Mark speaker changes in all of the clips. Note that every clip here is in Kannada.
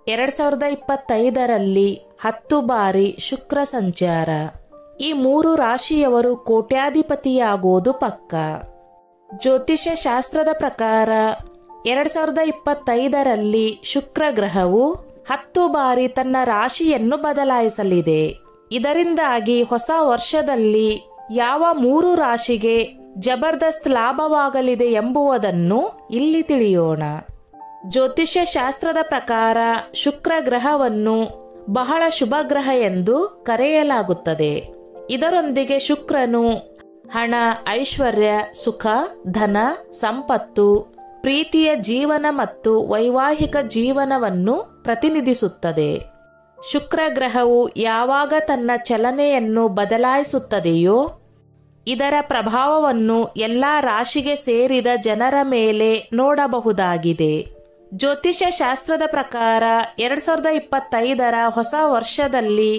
Speaker 1: 2025ರಲ್ಲಿ 10 ಬಾರಿ ಶುಕ್ರ ಸಂಚಾರ. ಈ 3 ರಾಶಿಯವರು ಕೋಟ್ಯಾಧಿಪತಿಯಾಗೋದು ಪಕ್ಕ. ಜ್ಯೋತಿಷ್ಯ ಶಾಸ್ತ್ರದ ಪ್ರಕಾರ 2025ರಲ್ಲಿ ಶುಕ್ರ ಗ್ರಹವು 10 ಬಾರಿ ತನ್ನ ರಾಶಿಯನ್ನು ಬದಲಾಯಿಸಲಿದೆ. ಇದರಿಂದಾಗಿ ಹೊಸ ವರ್ಷದಲ್ಲಿ ಯಾವ 3 ರಾಶಿಗೆ ಜಬರ್ದಸ್ತ್ ಲಾಭವಾಗಲಿದೆ ಎಂಬುದನ್ನು ಇಲ್ಲಿ ತಿಳಿಯೋಣ. ಜ್ಯೋತಿಷ್ಯ ಶಾಸ್ತ್ರದ ಪ್ರಕಾರ ಶುಕ್ರ ಗ್ರಹವನ್ನು ಬಹಳ ಶುಭ ಗ್ರಹ ಎಂದು ಕರೆಯಲಾಗುತ್ತದೆ. ಇದರೊಂದಿಗೆ ಶುಕ್ರನು ಹಣ, ಐಶ್ವರ್ಯ, ಸುಖ, ಧನ, ಸಂಪತ್ತು, ಪ್ರೀತಿಯ ಜೀವನ ಮತ್ತು ವೈವಾಹಿಕ ಜೀವನವನ್ನು ಪ್ರತಿನಿಧಿಸುತ್ತದೆ. ಶುಕ್ರ ಗ್ರಹವು ಯಾವಾಗ ತನ್ನ ಚಲನೆಯನ್ನು ಬದಲಾಯಿಸುತ್ತದೆಯೋ ಇದರ ಪ್ರಭಾವವನ್ನು ಎಲ್ಲ ರಾಶಿಗೆ ಸೇರಿದ ಜನರ ಮೇಲೆ ನೋಡಬಹುದಾಗಿದೆ. ಜ್ಯೋತಿಷ್ಯ ಶಾಸ್ತ್ರದ ಪ್ರಕಾರ 2025ರ ಹೊಸ ವರ್ಷದಲ್ಲಿ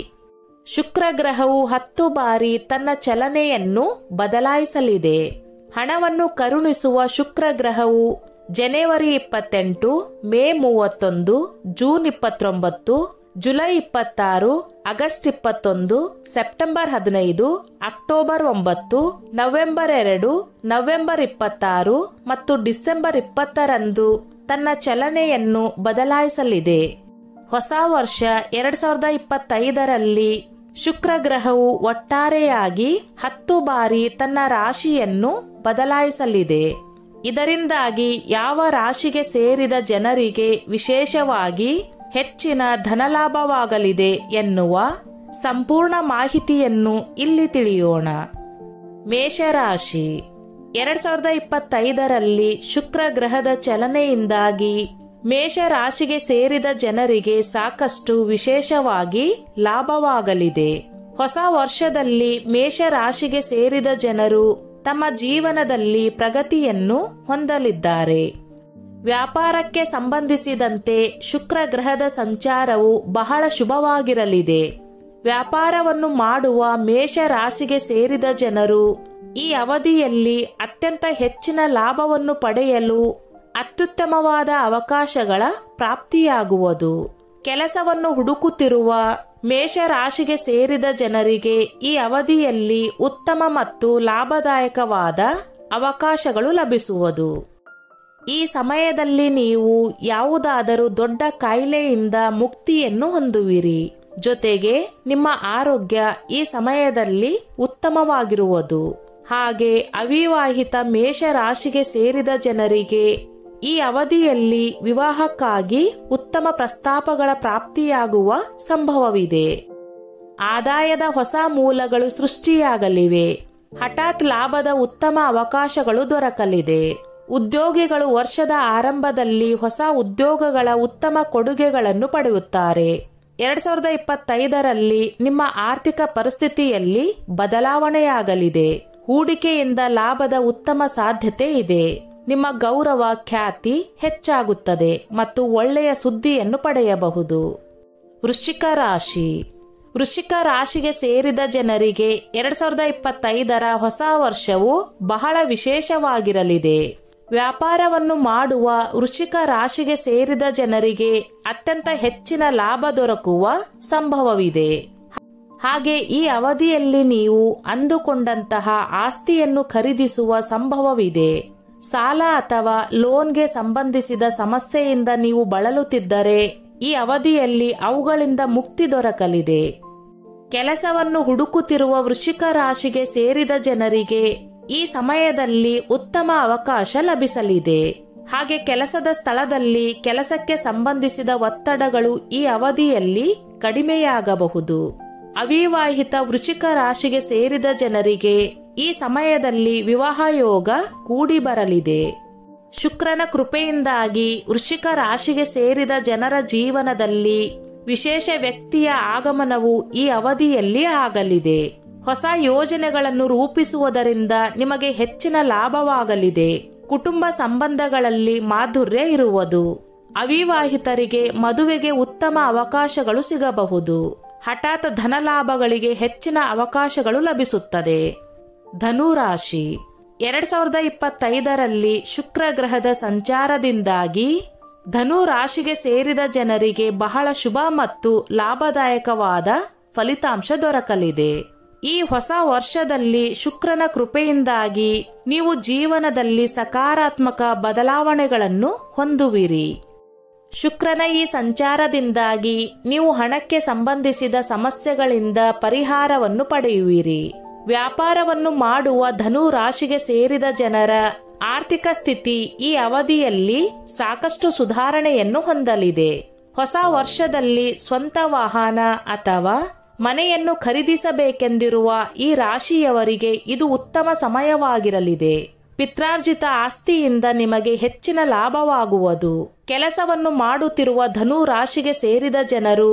Speaker 1: ಶುಕ್ರ ಗ್ರಹವು 10 ಬಾರಿ ತನ್ನ ಚಲನೆಯನ್ನು ಬದಲಾಯಿಸಲಿದೆ. ಹಣವನ್ನು ಕರುಣಿಸುವ ಶುಕ್ರ ಗ್ರಹವು ಜನವರಿ 28, May 31, June 29, July 26, August 21, September 15, October 9, November 2, November 26 ಮತ್ತು ಡಿಸೆಂಬರ್ 20ರಂದು ತನ್ನ ಚಲನೆಯನ್ನು ಬದಲಾಯಿಸಲಿದೆ. ಹೊಸ ವರ್ಷ 2025ರಲ್ಲಿ ಶುಕ್ರ ಗ್ರಹವು ಒಟ್ಟಾರೆಯಾಗಿ 10 ಬಾರಿ ತನ್ನ ರಾಶಿಯನ್ನು ಬದಲಾಯಿಸಲಿದೆ. ಇದರಿಂದಾಗಿ ಯಾವ ರಾಶಿಗೆ ಸೇರಿದ ಜನರಿಗೆ ವಿಶೇಷವಾಗಿ ಹೆಚ್ಚಿನ ಧನಲಾಭವಾಗಲಿದೆ ಎನ್ನುವ ಸಂಪೂರ್ಣ ಮಾಹಿತಿಯನ್ನು ಇಲ್ಲಿ ತಿಳಿಯೋಣ. ಮೇಷರಾಶಿ 2025ರಲ್ಲಿ ಶುಕ್ರ ಗ್ರಹದ ಚಲನೆಯಿಂದಾಗಿ ಮೇಷರಾಶಿಗೆ ಸೇರಿದ ಜನರಿಗೆ ಸಾಕಷ್ಟು ವಿಶೇಷವಾಗಿ ಲಾಭವಾಗಲಿದೆ. ಹೊಸ ವರ್ಷದಲ್ಲಿ ಮೇಷರಾಶಿಗೆ ಸೇರಿದ ಜನರು ತಮ್ಮ ಜೀವನದಲ್ಲಿ ಪ್ರಗತಿಯನ್ನು ಹೊಂದಲಿದ್ದಾರೆ. ವ್ಯಾಪಾರಕ್ಕೆ ಸಂಬಂಧಿಸಿದಂತೆ ಶುಕ್ರ ಗ್ರಹದ ಸಂಚಾರವು ಬಹಳ ಶುಭವಾಗಿರಲಿದೆ. ವ್ಯಾಪಾರವನ್ನು ಮಾಡುವ ಮೇಷ ರಾಶಿಗೆ ಸೇರಿದ ಜನರು ಈ ಅವಧಿಯಲ್ಲಿ ಅತ್ಯಂತ ಹೆಚ್ಚಿನ ಲಾಭವನ್ನು ಪಡೆಯಲು ಅತ್ಯುತ್ತಮವಾದ ಅವಕಾಶಗಳ ಪ್ರಾಪ್ತಿಯಾಗುವುದು. ಕೆಲಸವನ್ನು ಹುಡುಕುತ್ತಿರುವ ಮೇಷ ರಾಶಿಗೆ ಸೇರಿದ ಜನರಿಗೆ ಈ ಅವಧಿಯಲ್ಲಿ ಉತ್ತಮ ಮತ್ತು ಲಾಭದಾಯಕವಾದ ಅವಕಾಶಗಳು ಲಭಿಸುವುದು. ಈ ಸಮಯದಲ್ಲಿ ನೀವು ಯಾವುದಾದರೂ ದೊಡ್ಡ ಕಾಯಿಲೆಯಿಂದ ಮುಕ್ತಿಯನ್ನು ಹೊಂದುವಿರಿ. ಜೊತೆಗೆ ನಿಮ್ಮ ಆರೋಗ್ಯ ಈ ಸಮಯದಲ್ಲಿ ಉತ್ತಮವಾಗಿರುವುದು. ಹಾಗೆ ಅವಿವಾಹಿತ ಮೇಷ ರಾಶಿಗೆ ಸೇರಿದ ಜನರಿಗೆ ಈ ಅವಧಿಯಲ್ಲಿ ವಿವಾಹಕ್ಕಾಗಿ ಉತ್ತಮ ಪ್ರಸ್ತಾಪಗಳ ಪ್ರಾಪ್ತಿಯಾಗುವ ಸಂಭವವಿದೆ. ಆದಾಯದ ಹೊಸ ಮೂಲಗಳು ಸೃಷ್ಟಿಯಾಗಲಿವೆ. ಹಠಾತ್ ಲಾಭದ ಉತ್ತಮ ಅವಕಾಶಗಳು ದೊರಕಲಿದೆ. ಉದ್ಯೋಗಿಗಳು ವರ್ಷದ ಆರಂಭದಲ್ಲಿ ಹೊಸ ಉದ್ಯೋಗಗಳ ಉತ್ತಮ ಕೊಡುಗೆಗಳನ್ನು ಪಡೆಯುತ್ತಾರೆ. 2025ರಲ್ಲಿ ನಿಮ್ಮ ಆರ್ಥಿಕ ಪರಿಸ್ಥಿತಿಯಲ್ಲಿ ಬದಲಾವಣೆಯಾಗಲಿದೆ. ಹೂಡಿಕೆಯಿಂದ ಲಾಭದ ಉತ್ತಮ ಸಾಧ್ಯತೆ ಇದೆ. ನಿಮ್ಮ ಗೌರವ, ಖ್ಯಾತಿ ಹೆಚ್ಚಾಗುತ್ತದೆ ಮತ್ತು ಒಳ್ಳೆಯ ಸುದ್ದಿಯನ್ನು ಪಡೆಯಬಹುದು. ವೃಶ್ಚಿಕ ರಾಶಿ ವೃಶ್ಚಿಕ ರಾಶಿಗೆ ಸೇರಿದ ಜನರಿಗೆ 2025ರ ಹೊಸ ವರ್ಷವು ಬಹಳ ವಿಶೇಷವಾಗಿರಲಿದೆ. ವ್ಯಾಪಾರವನ್ನು ಮಾಡುವ ವೃಶ್ಚಿಕ ರಾಶಿಗೆ ಸೇರಿದ ಜನರಿಗೆ ಅತ್ಯಂತ ಹೆಚ್ಚಿನ ಲಾಭ ದೊರಕುವ ಸಂಭವವಿದೆ. ಹಾಗೆ ಈ ಅವಧಿಯಲ್ಲಿ ನೀವು ಅಂದುಕೊಂಡಂತಹ ಆಸ್ತಿಯನ್ನು ಖರೀದಿಸುವ ಸಂಭವವಿದೆ. ಸಾಲ ಅಥವಾ ಲೋನ್ಗೆ ಸಂಬಂಧಿಸಿದ ಸಮಸ್ಯೆಯಿಂದ ನೀವು ಬಳಲುತ್ತಿದ್ದರೆ ಈ ಅವಧಿಯಲ್ಲಿ ಅವುಗಳಿಂದ ಮುಕ್ತಿ ದೊರಕಲಿದೆ. ಕೆಲಸವನ್ನು ಹುಡುಕುತ್ತಿರುವ ವೃಶ್ಚಿಕ ರಾಶಿಗೆ ಸೇರಿದ ಜನರಿಗೆ ಈ ಸಮಯದಲ್ಲಿ ಉತ್ತಮ ಅವಕಾಶ ಲಭಿಸಲಿದೆ. ಹಾಗೆ ಕೆಲಸದ ಸ್ಥಳದಲ್ಲಿ ಕೆಲಸಕ್ಕೆ ಸಂಬಂಧಿಸಿದ ಒತ್ತಡಗಳು ಈ ಅವಧಿಯಲ್ಲಿ ಕಡಿಮೆಯಾಗಬಹುದು. ಅವಿವಾಹಿತ ವೃಶ್ಚಿಕ ರಾಶಿಗೆ ಸೇರಿದ ಜನರಿಗೆ ಈ ಸಮಯದಲ್ಲಿ ವಿವಾಹ ಯೋಗ ಕೂಡಿ ಬರಲಿದೆ. ಶುಕ್ರನ ಕೃಪೆಯಿಂದಾಗಿ ವೃಶ್ಚಿಕ ರಾಶಿಗೆ ಸೇರಿದ ಜನರ ಜೀವನದಲ್ಲಿ ವಿಶೇಷ ವ್ಯಕ್ತಿಯ ಆಗಮನವು ಈ ಅವಧಿಯಲ್ಲಿ ಆಗಲಿದೆ. ಹೊಸ ಯೋಜನೆಗಳನ್ನು ರೂಪಿಸುವುದರಿಂದ ನಿಮಗೆ ಹೆಚ್ಚಿನ ಲಾಭವಾಗಲಿದೆ. ಕುಟುಂಬ ಸಂಬಂಧಗಳಲ್ಲಿ ಮಾಧುರ್ಯ ಇರುವುದು. ಅವಿವಾಹಿತರಿಗೆ ಮದುವೆಗೆ ಉತ್ತಮ ಅವಕಾಶಗಳು ಸಿಗಬಹುದು. ಹಠಾತ್ ಧನಲಾಭಗಳಿಗೆ ಹೆಚ್ಚಿನ ಅವಕಾಶಗಳು ಲಭಿಸುತ್ತದೆ. ಧನುರಾಶಿ 2025ರಲ್ಲಿ ಶುಕ್ರ ಗ್ರಹದ ಸಂಚಾರದಿಂದಾಗಿ ಧನು ರಾಶಿಗೆ ಸೇರಿದ ಜನರಿಗೆ ಬಹಳ ಶುಭ ಮತ್ತು ಲಾಭದಾಯಕವಾದ ಫಲಿತಾಂಶ ದೊರಕಲಿದೆ. ಈ ಹೊಸ ವರ್ಷದಲ್ಲಿ ಶುಕ್ರನ ಕೃಪೆಯಿಂದಾಗಿ ನೀವು ಜೀವನದಲ್ಲಿ ಸಕಾರಾತ್ಮಕ ಬದಲಾವಣೆಗಳನ್ನು ಹೊಂದುವಿರಿ. ಶುಕ್ರನ ಈ ಸಂಚಾರದಿಂದಾಗಿ ನೀವು ಹಣಕ್ಕೆ ಸಂಬಂಧಿಸಿದ ಸಮಸ್ಯೆಗಳಿಂದ ಪರಿಹಾರವನ್ನು ಪಡೆಯುವಿರಿ. ವ್ಯಾಪಾರವನ್ನು ಮಾಡುವ ಧನು ರಾಶಿಗೆ ಸೇರಿದ ಜನರ ಆರ್ಥಿಕ ಸ್ಥಿತಿ ಈ ಅವಧಿಯಲ್ಲಿ ಸಾಕಷ್ಟು ಸುಧಾರಣೆಯನ್ನು ಹೊಂದಲಿದೆ. ಹೊಸ ವರ್ಷದಲ್ಲಿ ಸ್ವಂತ ವಾಹನ ಅಥವಾ ಮನೆಯನ್ನು ಖರೀದಿಸಬೇಕೆಂದಿರುವ ಈ ರಾಶಿಯವರಿಗೆ ಇದು ಉತ್ತಮ ಸಮಯವಾಗಿರಲಿದೆ. ಪಿತ್ರಾರ್ಜಿತ ಆಸ್ತಿಯಿಂದ ನಿಮಗೆ ಹೆಚ್ಚಿನ ಲಾಭವಾಗುವುದು. ಕೆಲಸವನ್ನು ಮಾಡುತ್ತಿರುವ ಧನು ರಾಶಿಗೆ ಸೇರಿದ ಜನರು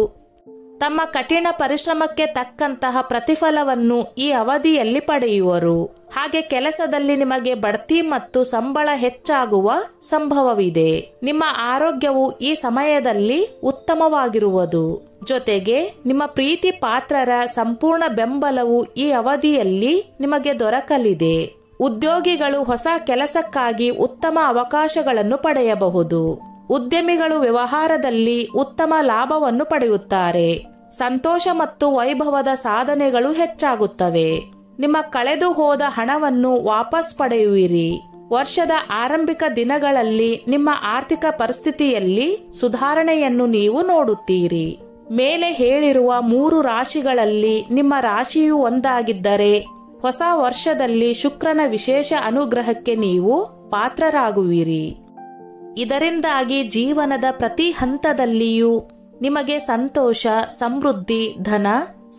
Speaker 1: ತಮ್ಮ ಕಠಿಣ ಪರಿಶ್ರಮಕ್ಕೆ ತಕ್ಕಂತಹ ಪ್ರತಿಫಲವನ್ನು ಈ ಅವಧಿಯಲ್ಲಿ ಪಡೆಯುವರು. ಹಾಗೆ ಕೆಲಸದಲ್ಲಿ ನಿಮಗೆ ಬಡ್ತಿ ಮತ್ತು ಸಂಬಳ ಹೆಚ್ಚಾಗುವ ಸಂಭವವಿದೆ. ನಿಮ್ಮ ಆರೋಗ್ಯವು ಈ ಸಮಯದಲ್ಲಿ ಉತ್ತಮವಾಗಿರುವುದು. ಜೊತೆಗೆ ನಿಮ್ಮ ಪ್ರೀತಿ ಪಾತ್ರರ ಸಂಪೂರ್ಣ ಬೆಂಬಲವು ಈ ಅವಧಿಯಲ್ಲಿ ನಿಮಗೆ ದೊರಕಲಿದೆ. ಉದ್ಯೋಗಿಗಳು ಹೊಸ ಕೆಲಸಕ್ಕಾಗಿ ಉತ್ತಮ ಅವಕಾಶಗಳನ್ನು ಪಡೆಯಬಹುದು. ಉದ್ಯಮಿಗಳು ವ್ಯವಹಾರದಲ್ಲಿ ಉತ್ತಮ ಲಾಭವನ್ನು ಪಡೆಯುತ್ತಾರೆ. ಸಂತೋಷ ಮತ್ತು ವೈಭವದ ಸಾಧನೆಗಳು ಹೆಚ್ಚಾಗುತ್ತವೆ. ನಿಮ್ಮ ಕಳೆದು ಹೋದ ಹಣವನ್ನು ವಾಪಸ್ ಪಡೆಯುವಿರಿ. ವರ್ಷದ ಆರಂಭಿಕ ದಿನಗಳಲ್ಲಿ ನಿಮ್ಮ ಆರ್ಥಿಕ ಪರಿಸ್ಥಿತಿಯಲ್ಲಿ ಸುಧಾರಣೆಯನ್ನು ನೀವು ನೋಡುತ್ತೀರಿ. ಮೇಲೆ ಹೇಳಿರುವ 3 ರಾಶಿಗಳಲ್ಲಿ ನಿಮ್ಮ ರಾಶಿಯು ಒಂದಾಗಿದ್ದರೆ ಹೊಸ ವರ್ಷದಲ್ಲಿ ಶುಕ್ರನ ವಿಶೇಷ ಅನುಗ್ರಹಕ್ಕೆ ನೀವು ಪಾತ್ರರಾಗುವಿರಿ. ಇದರಿಂದಾಗಿ ಜೀವನದ ಪ್ರತಿ ಹಂತದಲ್ಲಿಯೂ ನಿಮಗೆ ಸಂತೋಷ, ಸಮೃದ್ಧಿ, ಧನ,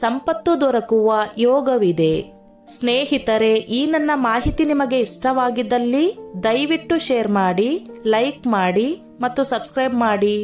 Speaker 1: ಸಂಪತ್ತು ದೊರಕುವ ಯೋಗವಿದೆ. ಸ್ನೇಹಿತರೆ, ಈ ನನ್ನ ಮಾಹಿತಿ ನಿಮಗೆ ಇಷ್ಟವಾಗಿದ್ದಲ್ಲಿ ದಯವಿಟ್ಟು ಶೇರ್ ಮಾಡಿ, ಲೈಕ್ ಮಾಡಿ ಮತ್ತು ಸಬ್ಸ್ಕ್ರೈಬ್ ಮಾಡಿ.